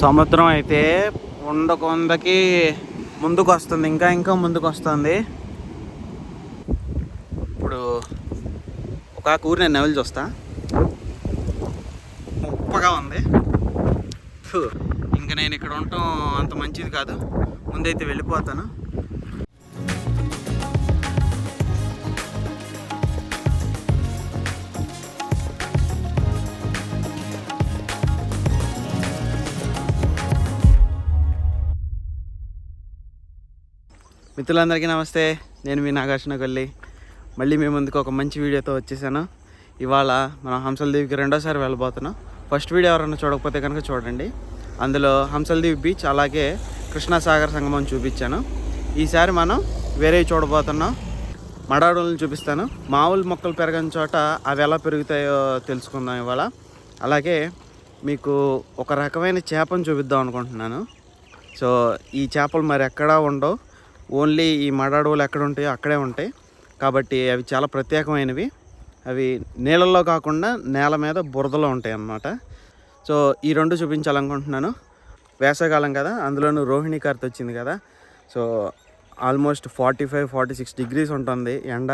సముద్రం అయితే కొందకి ముందుకు వస్తుంది, ఇంకా ముందుకు వస్తుంది. ఇప్పుడు ఒక ఊరు నేను నవ్వులు చూస్తా, ఉప్పగా ఉంది. ఇంకా నేను ఇక్కడ ఉండటం అంత మంచిది కాదు, ముందైతే వెళ్ళిపోతాను. మిత్రులందరికీ నమస్తే, నేను మీ నాగార్జున కొల్లి. మళ్ళీ మీ ముందుకు ఒక మంచి వీడియోతో వచ్చేసాను. ఇవాళ మనం హంసల దీవికి రెండోసారి వెళ్ళబోతున్నాం. ఫస్ట్ వీడియో ఎవరైనా చూడకపోతే కనుక చూడండి. అందులో హంసల దీవి బీచ్ అలాగే కృష్ణాసాగర్ సంగమం చూపించాను. ఈసారి మనం వేరే చూడబోతున్నాం. మడాడులను చూపిస్తాను. మామూలు మొక్కలు పెరగని చోట అవి ఎలా పెరుగుతాయో తెలుసుకుందాం ఇవాళ. అలాగే మీకు ఒక రకమైన చేపను చూపిద్దాం అనుకుంటున్నాను. సో ఈ చేపలు మరి ఎక్కడా ఉండవు, ఓన్లీ ఈ మడాడువులు ఎక్కడ ఉంటాయో అక్కడే ఉంటాయి. కాబట్టి అవి చాలా ప్రత్యేకమైనవి. అవి నీళ్ళల్లో కాకుండా నేల మీద బురదలో ఉంటాయి అన్నమాట. సో ఈ రెండు చూపించాలనుకుంటున్నాను. వేసవికాలం కదా, అందులోనూ రోహిణి కార్తె వచ్చింది కదా. సో ఆల్మోస్ట్ 45-46 degrees ఉంటుంది ఎండ.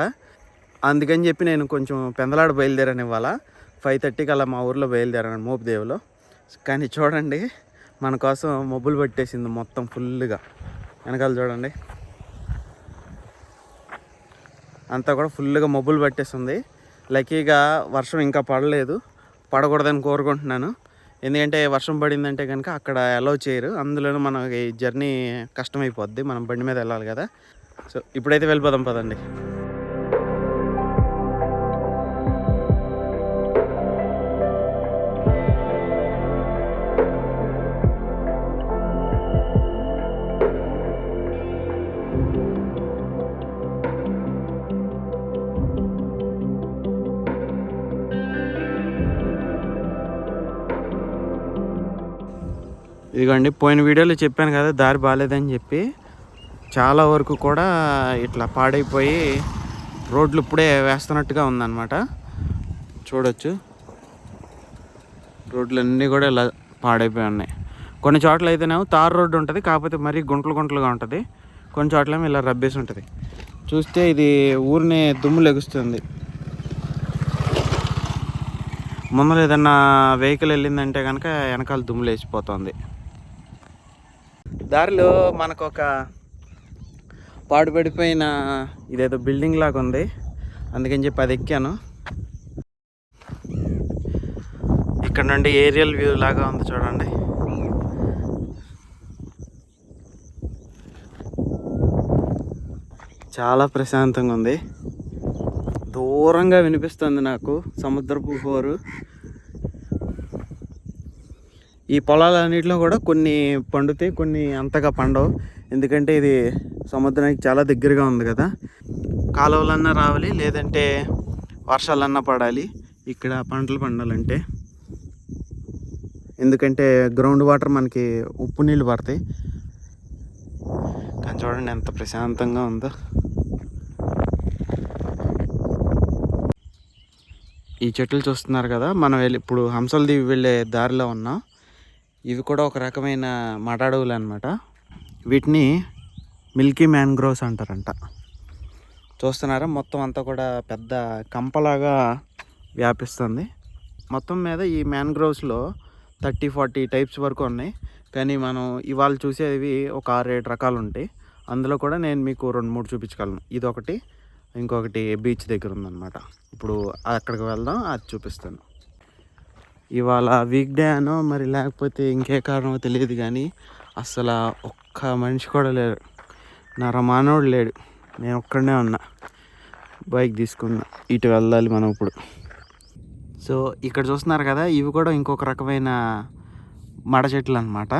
అందుకని చెప్పి నేను కొంచెం పెందలాడ బయలుదేరాను. ఇవాళ 5:30 అలా మా ఊర్లో బయలుదేరాను, మోపుదేవిలో. కానీ చూడండి, మన కోసం మబ్బులు పట్టేసింది మొత్తం ఫుల్గా. వెనకాల చూడండి, అంతా కూడా ఫుల్గా మబ్బులు పట్టేస్తుంది. లక్కీగా వర్షం ఇంకా పడలేదు, పడకూడదని కోరుకుంటున్నాను. ఎందుకంటే వర్షం పడిందంటే కనుక అక్కడ అలౌ చేయరు, అందులోనూ మనకి జర్నీ కష్టమైపోద్ది, మనం బండి మీద వెళ్ళాలి కదా. సో ఇప్పుడైతే వెళ్ళిపోదాం పదండి. ఇదిగోండి, పోయిన వీడియోలో చెప్పాను కదా దారి బాగాలేదని చెప్పి. చాలా వరకు కూడా ఇట్లా పాడైపోయి రోడ్లు ఇప్పుడే వేస్తున్నట్టుగా ఉందన్నమాట. చూడొచ్చు, రోడ్లు అన్నీ కూడా ఇలా పాడైపోయి ఉన్నాయి. కొన్ని చోట్ల అయితేనేమో తార్ రోడ్డు ఉంటుంది, కాకపోతే మరీ గుంటలుగా ఉంటుంది. కొన్ని చోట్లేమో ఇలా రబ్బేసి ఉంటుంది. చూస్తే ఇది ఊరిని దుమ్ము లెగుస్తుంది. ముందర ఏదన్నా వెహికల్ వెళ్ళిందంటే కనుక వెనకాల దుమ్ము లేచిపోతుంది. దారిలో మనకు ఒక పాడుపడిపోయిన ఇదేదో బిల్డింగ్ లాగా ఉంది, అందుకని చెప్పి అది ఎక్కాను. ఇక్కడ నుండి ఏరియల్ వ్యూ లాగా ఉంది చూడండి. చాలా ప్రశాంతంగా ఉంది. దూరంగా వినిపిస్తుంది నాకు సముద్రపు హోరు. ఈ పొలాలన్నింటిలో కూడా కొన్ని పండుతాయి, కొన్ని అంతగా పండవు. ఎందుకంటే ఇది సముద్రానికి చాలా దగ్గరగా ఉంది కదా. కాలువలన్నా రావాలి, లేదంటే వర్షాలన్నా పడాలి ఇక్కడ పంటలు పండాలంటే. ఎందుకంటే గ్రౌండ్ వాటర్ మనకి ఉప్పు నీళ్ళు పడతాయి. కానీ చూడండి ఎంత ప్రశాంతంగా ఉందో. ఈ చెట్లు చూస్తున్నారు కదా, మనం ఇప్పుడు హంసల దీవి వెళ్ళే దారిలో ఉన్నాం. ఇవి కూడా ఒక రకమైన మడాడువులు అనమాట. వీటిని మిల్కీ మ్యాంగ్రోవ్స్ అంటారంట. చూస్తున్నారా, మొత్తం అంతా కూడా పెద్ద కంపలాగా వ్యాపిస్తుంది. మొత్తం మీద ఈ మ్యాంగ్రోవ్స్లో 30-40 టైప్స్ వరకు ఉన్నాయి. కానీ మనం ఇవాళ చూసేవి ఒక 6-7 రకాలు ఉంటాయి. అందులో కూడా నేను మీకు 2-3 చూపించగలను. ఇదొకటి, ఇంకొకటి బీచ్ దగ్గర ఉందన్నమాట. ఇప్పుడు అక్కడికి వెళ్దాం, అది చూపిస్తాను. ఇవాళ వీక్ డే అనో మరి లేకపోతే ఇంకే కారణమో తెలియదు, కానీ అసలు ఒక్క మనిషి కూడా లేడు, మానవుడు లేడు. నేను ఒక్కడనే ఉన్నా, బైక్ తీసుకున్నా. ఇటు వెళ్ళాలి మనం ఇప్పుడు. సో ఇక్కడ చూస్తున్నారు కదా, ఇవి కూడా ఇంకొక రకమైన మడ చెట్లు అనమాట.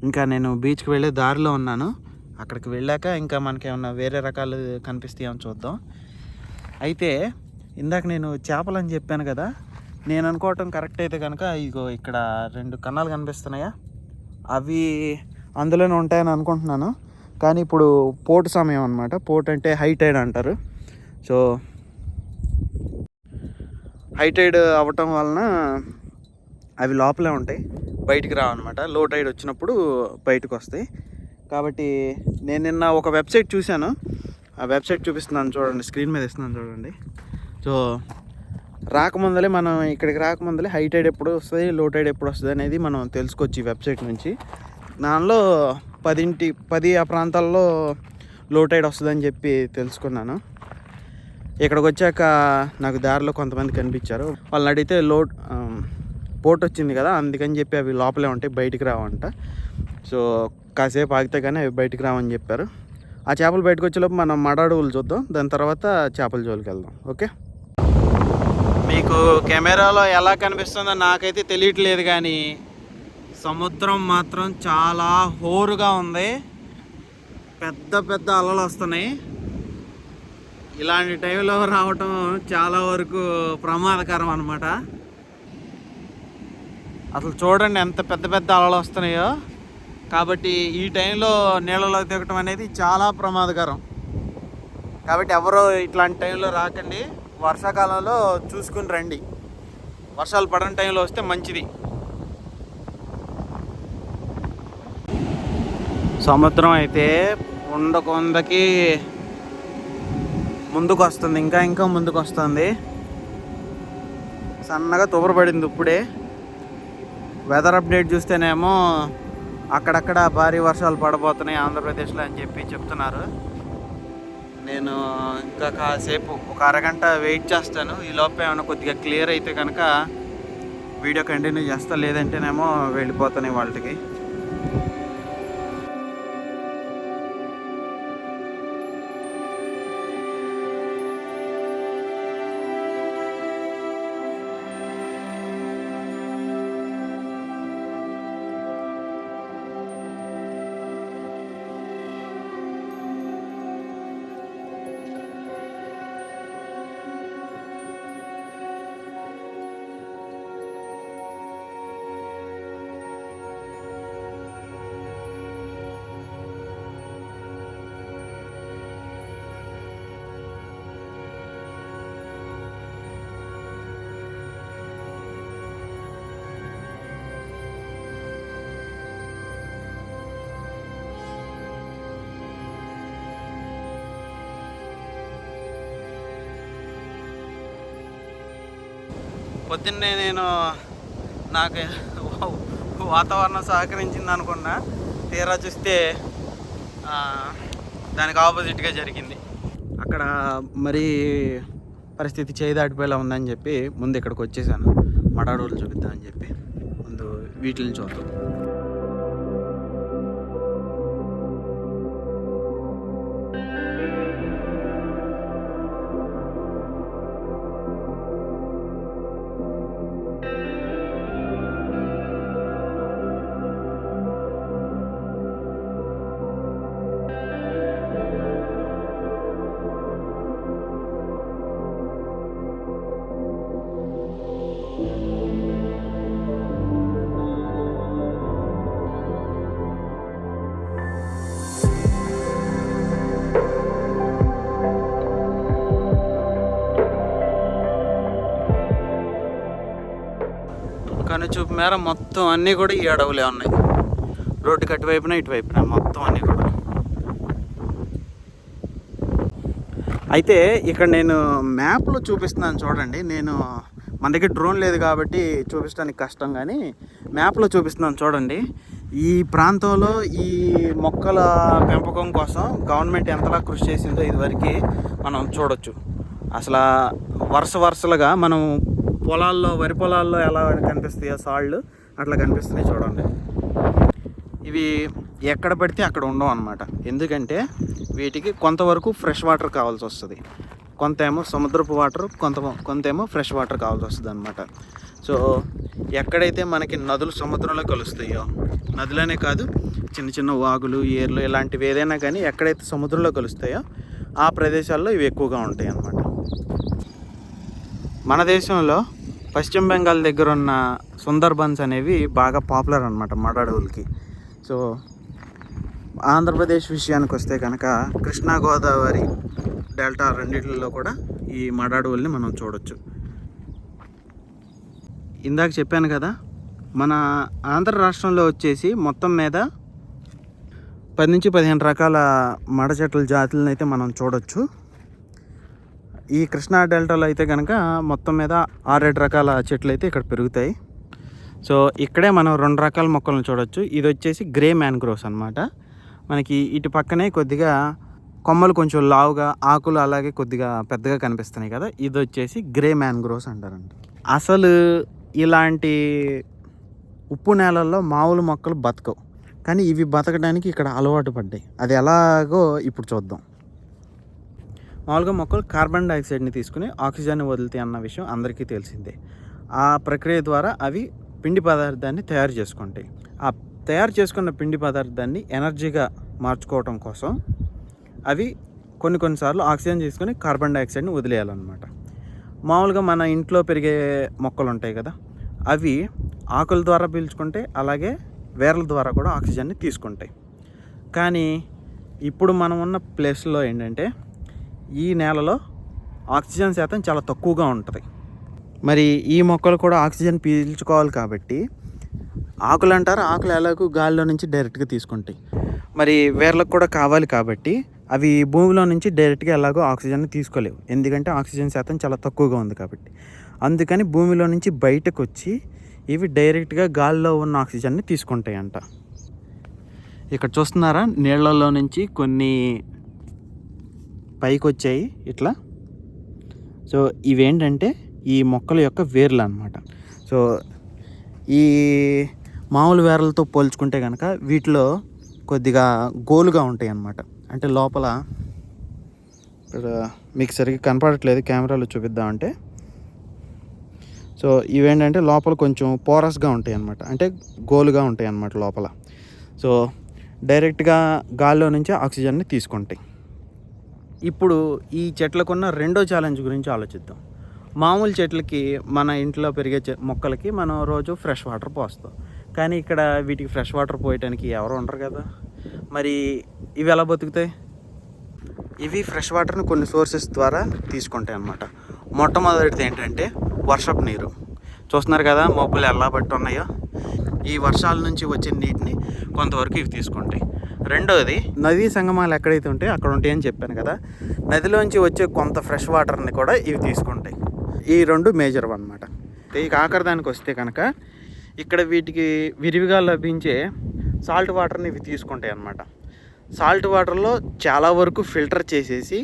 ఇంకా నేను బీచ్కి వెళ్ళే దారిలో ఉన్నాను. అక్కడికి వెళ్ళాక ఇంకా మనకేమన్నా వేరే రకాలు కనిపిస్తాయేమో చూద్దాం. అయితే ఇందాక నేను చేపలని చెప్పాను కదా, నేను అనుకోవటం కరెక్ట్ అయితే కనుక ఇగో ఇక్కడ 2 కన్నాలు కనిపిస్తున్నాయా, అవి అందులోనే ఉంటాయని అనుకుంటున్నాను. కానీ ఇప్పుడు పోటు సమయం అనమాట. పోటు అంటే హై టైడ్ అంటారు. సో హై టైడ్ అవ్వటం వలన అవి లోపలే ఉంటాయి, బయటికి రావన్నమాట. లో టైడ్ వచ్చినప్పుడు బయటకు వస్తాయి. కాబట్టి నేను నిన్న ఒక వెబ్సైట్ చూశాను. ఆ వెబ్సైట్ చూపిస్తున్నాను చూడండి, స్క్రీన్ మీద ఇస్తున్నాను చూడండి. సో రాకముందలే మనం ఇక్కడికి రాకముందలే హై టైడ్ ఎప్పుడు వస్తుంది, లో టైడ్ ఎప్పుడు వస్తుంది అనేది మనం తెలుసుకోవచ్చు ఈ వెబ్సైట్ నుంచి. దానిలో 10 ఆ ప్రాంతాల్లో లో టైడ్ వస్తుందని చెప్పి తెలుసుకున్నాను. ఇక్కడికి వచ్చాక నాకు దారిలో కొంతమంది కనిపించారు. వాళ్ళని అడిగితే పోర్ట్ వచ్చింది కదా, అందుకని చెప్పి అవి లోపలే ఉంటాయి, బయటికి రావంట. సో కాసేపు ఆగితే కానీ అవి బయటికి రావని చెప్పారు. ఆ చేపలు బయటకు వచ్చేలోపు మనం మడాడువులు చూద్దాం, దాని తర్వాత చేపల జోలికి వెళ్దాం. ఓకే, మీకు కెమెరాలో ఎలా కనిపిస్తుందో నాకైతే తెలియట్లేదు, కానీ సముద్రం మాత్రం చాలా హోరుగా ఉంది. పెద్ద పెద్ద అలలు వస్తున్నాయి. ఇలాంటి టైంలో రావటం చాలా వరకు ప్రమాదకరం అన్నమాట. అసలు చూడండి ఎంత పెద్ద పెద్ద అలలు వస్తున్నాయో. కాబట్టి ఈ టైంలో నీళ్ళలో దిగటం అనేది చాలా ప్రమాదకరం. కాబట్టి ఎవరో ఇట్లాంటి టైంలో రాకండి, వర్షాకాలంలో చూసుకుని రండి. వర్షాలు పడని టైంలో వస్తే మంచిది. సముద్రం అయితే కొందకి ముందుకు వస్తుంది, ఇంకా ముందుకు వస్తుంది. సన్నగా తుబరపడింది ఇప్పుడే. వెదర్ అప్డేట్ చూస్తేనేమో అక్కడక్కడ భారీ వర్షాలు పడబోతున్నాయి ఆంధ్రప్రదేశ్లో అని చెప్పి చెప్తున్నారు. నేను ఇంకా కాసేపు ఒక అరగంట వెయిట్ చేస్తాను. ఈ లోపే ఏమైనా కొద్దిగా క్లియర్ అయితే కనుక వీడియో కంటిన్యూ చేస్తా, లేదంటేనేమో వెళ్ళిపోతాను వాళ్ళకి. పొద్దున్నే నేను నాకు వాతావరణం సహకరించింది అనుకున్నా, తీరా చూస్తే దానికి ఆపోజిట్గా జరిగింది. అక్కడ మరీ పరిస్థితి చేయి దాటిపోయేలా ఉందని చెప్పి ముందు ఇక్కడికి వచ్చేసాను. మడాడోళ్ళు చూపిద్దామని చెప్పి ముందు వీటిని చూద్దాం. కనుచూపు మేర మొత్తం అన్నీ కూడా ఈ అడవులే ఉన్నాయి. రోడ్డుకి అటువైపున ఇటువైపున మొత్తం అన్నీ కూడా. అయితే ఇక్కడ నేను మ్యాప్లో చూపిస్తున్నాను చూడండి. నేను మన దగ్గర డ్రోన్ లేదు కాబట్టి చూపించడానికి కష్టం, కానీ మ్యాప్లో చూపిస్తున్నాను చూడండి. ఈ ప్రాంతంలో ఈ మొక్కల పెంపకం కోసం గవర్నమెంట్ ఎంతలా కృషి చేసిందో ఇదివరకు మనం చూడొచ్చు. అసలు వరుసలుగా మనం పొలాల్లో, వరి పొలాల్లో ఎలా కనిపిస్తాయో సాళ్ళు అట్లా కనిపిస్తున్నాయి చూడండి. ఇవి ఎక్కడ పడితే అక్కడ ఉండవు అన్నమాట. ఎందుకంటే వీటికి కొంతవరకు ఫ్రెష్ వాటర్ కావాల్సి వస్తుంది, కొంత ఏమో సముద్రపు వాటర్, కొంత ఏమో ఫ్రెష్ వాటర్ కావాల్సి వస్తుంది అనమాట. సో ఎక్కడైతే మనకి నదులు సముద్రంలో కలుస్తాయో, నదులనే కాదు చిన్న చిన్న వాగులు, ఏర్లు ఇలాంటివి ఏదైనా కానీ ఎక్కడైతే సముద్రంలో కలుస్తాయో ఆ ప్రదేశాల్లో ఇవి ఎక్కువగా ఉంటాయి అన్నమాట. మన దేశంలో పశ్చిమ బెంగాల్ దగ్గర ఉన్న సుందర్బన్స్ అనేవి బాగా పాపులర్ అనమాట మడాడవులకి. సో ఆంధ్రప్రదేశ్ విషయానికి వస్తే కనుక కృష్ణా గోదావరి డెల్టా రెండిట్లో కూడా ఈ మడాడవుల్ని మనం చూడొచ్చు. ఇందాక చెప్పాను కదా మన ఆంధ్ర రాష్ట్రంలో వచ్చేసి మొత్తం మీద 10 నుంచి 15 రకాల మడ చెట్ల జాతులను అయితే మనం చూడొచ్చు. ఈ కృష్ణా డెల్టాలో అయితే కనుక మొత్తం మీద 6-7 రకాల చెట్లు అయితే ఇక్కడ పెరుగుతాయి. సో ఇక్కడే మనం 2 రకాల మొక్కలను చూడొచ్చు. ఇది వచ్చేసి గ్రే మ్యాంగ్రోవ్స్ అనమాట. మనకి ఇటు పక్కనే కొద్దిగా కొమ్మలు కొంచెం లావుగా, ఆకులు అలాగే కొద్దిగా పెద్దగా కనిపిస్తున్నాయి కదా, ఇది వచ్చేసి గ్రే మ్యాంగ్రోవ్స్ అంటారంట. అసలు ఇలాంటి ఉప్పు నేలల్లో మామూలు మొక్కలు బతకవు, కానీ ఇవి బతకడానికి ఇక్కడ అలవాటు పడ్డాయి. అది ఎలాగో ఇప్పుడు చూద్దాం. మామూలుగా మొక్కలు కార్బన్ డైఆక్సైడ్ని తీసుకుని ఆక్సిజన్ని వదులుతాయి అన్న విషయం అందరికీ తెలిసిందే. ఆ ప్రక్రియ ద్వారా అవి పిండి పదార్థాన్ని తయారు చేసుకుంటాయి. ఆ తయారు చేసుకున్న పిండి పదార్థాన్ని ఎనర్జీగా మార్చుకోవటం కోసం అవి కొన్నిసార్లు ఆక్సిజన్ తీసుకొని కార్బన్ డైఆక్సైడ్ని వదిలేయాలన్నమాట. మామూలుగా మన ఇంట్లో పెరిగే మొక్కలు ఉంటాయి కదా, అవి ఆకుల ద్వారా పీల్చుకుంటే అలాగే వేర్ల ద్వారా కూడా ఆక్సిజన్ని తీసుకుంటాయి. కానీ ఇప్పుడు మనం ఉన్న ప్లేస్లో ఏంటంటే ఈ నేలలో ఆక్సిజన్ శాతం చాలా తక్కువగా ఉంటుంది. మరి ఈ మొక్కలు కూడా ఆక్సిజన్ పీల్చుకోవాలి కాబట్టి ఆకులు అంటారు, ఆకులు ఎలాగో గాలిలో నుంచి డైరెక్ట్గా తీసుకుంటాయి. మరి వేర్లకు కూడా కావాలి కాబట్టి అవి భూమిలో నుంచి డైరెక్ట్గా ఎలాగో ఆక్సిజన్ని తీసుకోలేవు, ఎందుకంటే ఆక్సిజన్ శాతం చాలా తక్కువగా ఉంది కాబట్టి. అందుకని భూమిలో నుంచి బయటకు వచ్చి ఇవి డైరెక్ట్గా గాలిలో ఉన్న ఆక్సిజన్ని తీసుకుంటాయి అంట. ఇక్కడ చూస్తున్నారా, నీళ్లలో నుంచి కొన్ని పైకి వచ్చాయి ఇట్లా. సో ఇవేంటంటే ఈ మొక్కల యొక్క వేర్లు అన్నమాట. సో ఈ మామూలు వేర్లతో పోల్చుకుంటే కనుక వీటిలో కొద్దిగా గోలుగా ఉంటాయి అన్నమాట. అంటే లోపల ఇక్కడ మీకు సరిగ్గా కనపడట్లేదు, కెమెరాలో చూపిద్దామంటే. సో ఇవేంటంటే లోపల కొంచెం పోరస్గా ఉంటాయి అన్నమాట, అంటే గోలుగా ఉంటాయి అన్నమాట లోపల. సో డైరెక్ట్గా గాల్లో నుంచి ఆక్సిజన్ని తీసుకుంటాయి. ఇప్పుడు ఈ చెట్లకున్న రెండో ఛాలెంజ్ గురించి ఆలోచిద్దాం. మామూలు చెట్లకి, మన ఇంట్లో పెరిగే మొక్కలకి మనం రోజు ఫ్రెష్ వాటర్ పోస్తాం, కానీ ఇక్కడ వీటికి ఫ్రెష్ వాటర్ పోయటానికి ఎవరు ఉండరు కదా. మరి ఇవి ఎలా బతుకుతాయి? ఇవి ఫ్రెష్ వాటర్ని కొన్ని సోర్సెస్ ద్వారా తీసుకుంటాయి అన్నమాట. మొట్టమొదటిది ఏంటంటే వర్షపు నీరు. చూస్తున్నారు కదా మబ్బులు ఎలా బట్టి ఉన్నాయో, ఈ వర్షాల నుంచి వచ్చే నీటిని కొంతవరకు ఇవి తీసుకుంటాయి. రెండోది నదీ సంగమాలు ఎక్కడైతే ఉంటాయో అక్కడ ఉంటాయని చెప్పాను కదా, నదిలోంచి వచ్చే కొంత ఫ్రెష్ వాటర్ని కూడా ఇవి తీసుకుంటాయి. ఈ రెండు మేజర్ అన్నమాట. ఇక ఆఖరి దానికి వస్తే కనుక ఇక్కడ వీటికి విరివిగా లభించే సాల్ట్ వాటర్ని ఇవి తీసుకుంటాయి అన్నమాట. సాల్ట్ వాటర్లో చాలా వరకు ఫిల్టర్ చేసేసి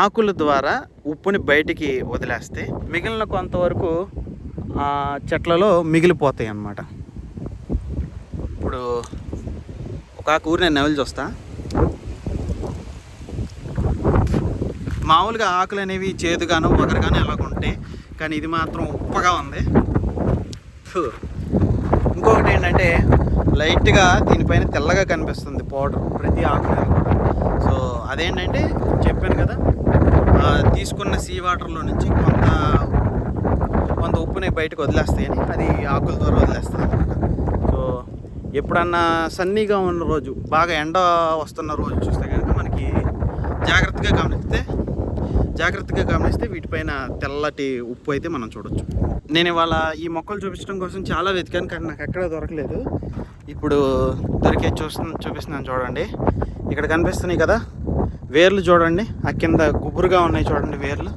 ఆకుల ద్వారా ఉప్పుని బయటికి వదిలేస్తే మిగిలిన కొంతవరకు చెట్లలో మిగిలిపోతాయి అన్నమాట. ఇప్పుడు ఒక ఊరు నేను నవలి చూస్తా. మామూలుగా ఆకులు అనేవి చేదుగాను ఒకరిగాను ఎలాగుంటాయి, కానీ ఇది మాత్రం ఉప్పగా ఉంది. ఇంకొకటి ఏంటంటే లైట్గా దీనిపైన తెల్లగా కనిపిస్తుంది పౌడర్ ప్రతి ఆకు మీద కూడా. సో అదేంటంటే చెప్పాను కదా, తీసుకున్న సీ వాటర్లో నుంచి కొంత ఉప్పుని బయటకు వదిలేస్తాయని, అది ఆకుల ద్వారా వదిలేస్తాయి అన్నమాట. సో ఎప్పుడన్నా సన్నీగా ఉన్న రోజు, బాగా ఎండ వస్తున్న రోజు చూస్తే కనుక మనకి జాగ్రత్తగా గమనిస్తే వీటిపైన తెల్లటి ఉప్పు అయితే మనం చూడొచ్చు. నేను ఇవాళ ఈ మొక్కలు చూపించడం కోసం చాలా వెతికాను, కానీ నాకు ఎక్కడ దొరకలేదు. ఇప్పుడు దొరికే చూపిస్తున్నాను చూడండి. ఇక్కడ కనిపిస్తున్నాయి కదా వేర్లు, చూడండి ఆ కింద గుబురుగా ఉన్నాయి చూడండి వేర్లు.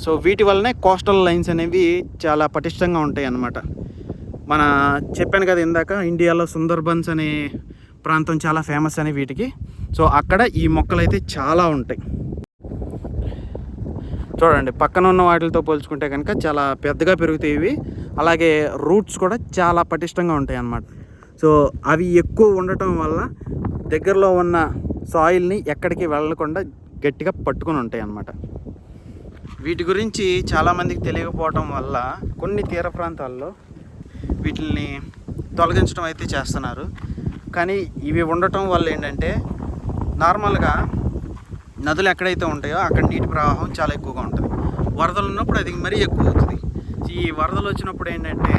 సో వీటి వల్లనే కోస్టల్ లైన్స్ అనేవి చాలా పటిష్టంగా ఉంటాయి అన్నమాట. మన చెప్పాను కదా ఇందాక, ఇండియాలో సుందర్బన్స్ అనే ప్రాంతం చాలా ఫేమస్ అని వీటికి. సో అక్కడ ఈ మొక్కలు అయితే చాలా ఉంటాయి. చూడండి పక్కన ఉన్న వాటితో పోల్చుకుంటే కనుక చాలా పెద్దగా పెరుగుతాయి ఇవి. అలాగే రూట్స్ కూడా చాలా పటిష్టంగా ఉంటాయి అన్నమాట. సో అవి ఎక్కువ ఉండటం వల్ల దగ్గరలో ఉన్న సాయిల్ని ఎక్కడికి వెళ్ళకుండా గట్టిగా పట్టుకొని ఉంటాయి అన్నమాట. వీటి గురించి చాలామందికి తెలియకపోవటం వల్ల కొన్ని తీర ప్రాంతాల్లో వీటిని తొలగించడం అయితే చేస్తున్నారు. కానీ ఇవి ఉండటం వల్ల ఏంటంటే నార్మల్గా నదులు ఎక్కడైతే ఉంటాయో అక్కడ నీటి ప్రవాహం చాలా ఎక్కువగా ఉంటుంది. వరదలు ఉన్నప్పుడు అది మరీ ఎక్కువ అవుతుంది. ఈ వరదలు వచ్చినప్పుడు ఏంటంటే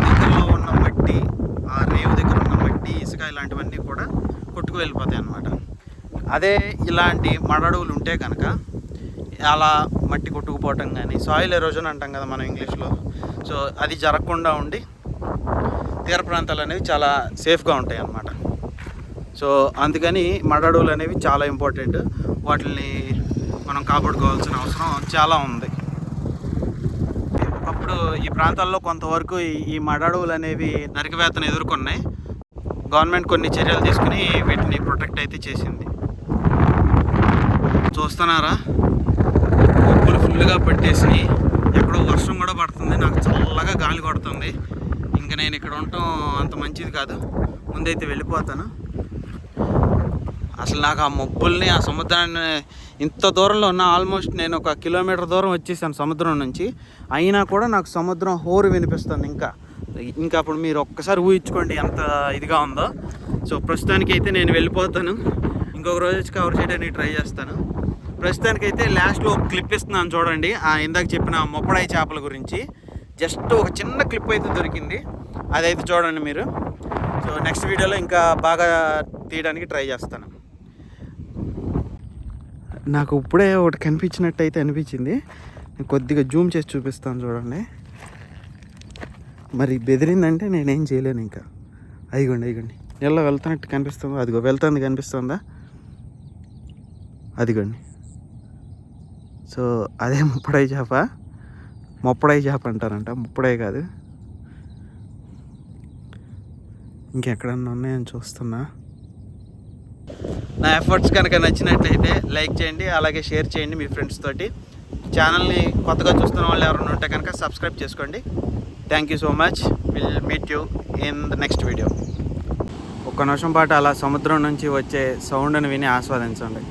దగ్గరలో ఉన్న మట్టి, ఆ రేవు దగ్గర ఉన్న మట్టి, ఇసుక ఇలాంటివన్నీ కూడా కొట్టుకు వెళ్ళిపోతాయి అన్నమాట. అదే ఇలాంటి మడడువులు ఉంటే కనుక అలా మట్టి కొట్టుకుపోవటం కానీ, సాయిల్ ఎరోజన్ అంటాం కదా మనం ఇంగ్లీష్లో, సో అది జరగకుండా ఉండి తీర ప్రాంతాలు అనేవి చాలా సేఫ్గా ఉంటాయి అన్నమాట. సో అందుకని మడడువులు అనేవి చాలా ఇంపార్టెంట్. వాటిని మనం కాపాడుకోవాల్సిన అవసరం చాలా ఉంది. ఒకప్పుడు ఈ ప్రాంతాల్లో కొంతవరకు ఈ మడడువులు అనేవి నరికివేతను ఎదుర్కొన్నాయి. గవర్నమెంట్ కొన్ని చర్యలు తీసుకుని వీటిని ప్రొటెక్ట్ అయితే చేసింది. చూస్తున్నారా, మబ్బులు ఫుల్గా పట్టేసి ఎక్కడో వర్షం కూడా పడుతుంది. నాకు చల్లగా గాలి కొడుతుంది. ఇంకా నేను ఇక్కడ ఉండటం అంత మంచిది కాదు, ముందైతే వెళ్ళిపోతాను. అసలు నాకు ఆ మబ్బుల్ని, ఆ సముద్రాన్ని, ఇంత దూరంలో ఉన్న ఆల్మోస్ట్ నేను 1 కిలోమీటర్ దూరం వచ్చేసాను సముద్రం నుంచి, అయినా కూడా నాకు సముద్రం హోరు వినిపిస్తుంది. ఇంకా అప్పుడు మీరు ఒక్కసారి ఊహించుకోండి ఎంత ఇదిగా ఉందో. సో ప్రస్తుతానికైతే నేను వెళ్ళిపోతాను. ఇంకొక రోజు వచ్చి కవర్ చేయడానికి ట్రై చేస్తాను. ప్రస్తుతానికైతే లాస్ట్లో ఒక క్లిప్ ఇస్తున్నాను చూడండి. ఇందాక చెప్పిన మొప్పడాయి చేపల గురించి జస్ట్ ఒక చిన్న క్లిప్ అయితే దొరికింది, అదైతే చూడండి మీరు. సో నెక్స్ట్ వీడియోలో ఇంకా బాగా తీయడానికి ట్రై చేస్తాను. నాకు ఇప్పుడే ఒకటి కనిపించినట్టు అయితే అనిపించింది. నేను కొద్దిగా జూమ్ చేసి చూపిస్తాను చూడండి. మరి బెదిరిందంటే నేనేం చేయలేను ఇంకా. అదిగోండి నీళ్ళ వెళ్తున్నట్టు కనిపిస్తుందా? అదిగో వెళ్తుంది, కనిపిస్తుందా? అదిగోండి. సో అదే ముప్పడాయి చేప అంటారంట, ముప్పడాయి కాదు. ఇంకెక్కడన్నా ఉన్నాయని చూస్తున్నా. నా ఎఫర్ట్స్ కనుక నచ్చినట్లయితే లైక్ చేయండి, అలాగే షేర్ చేయండి మీ ఫ్రెండ్స్ తోటి. ఛానల్ని కొత్తగా చూస్తున్న వాళ్ళు ఎవరైనా ఉంటే కనుక సబ్స్క్రైబ్ చేసుకోండి. Thank you so much. Will meet you in the next video. ఒక్క నిమిషం పాటు అలా సముద్రం నుంచి వచ్చే సౌండ్ని విని ఆస్వాదించండి.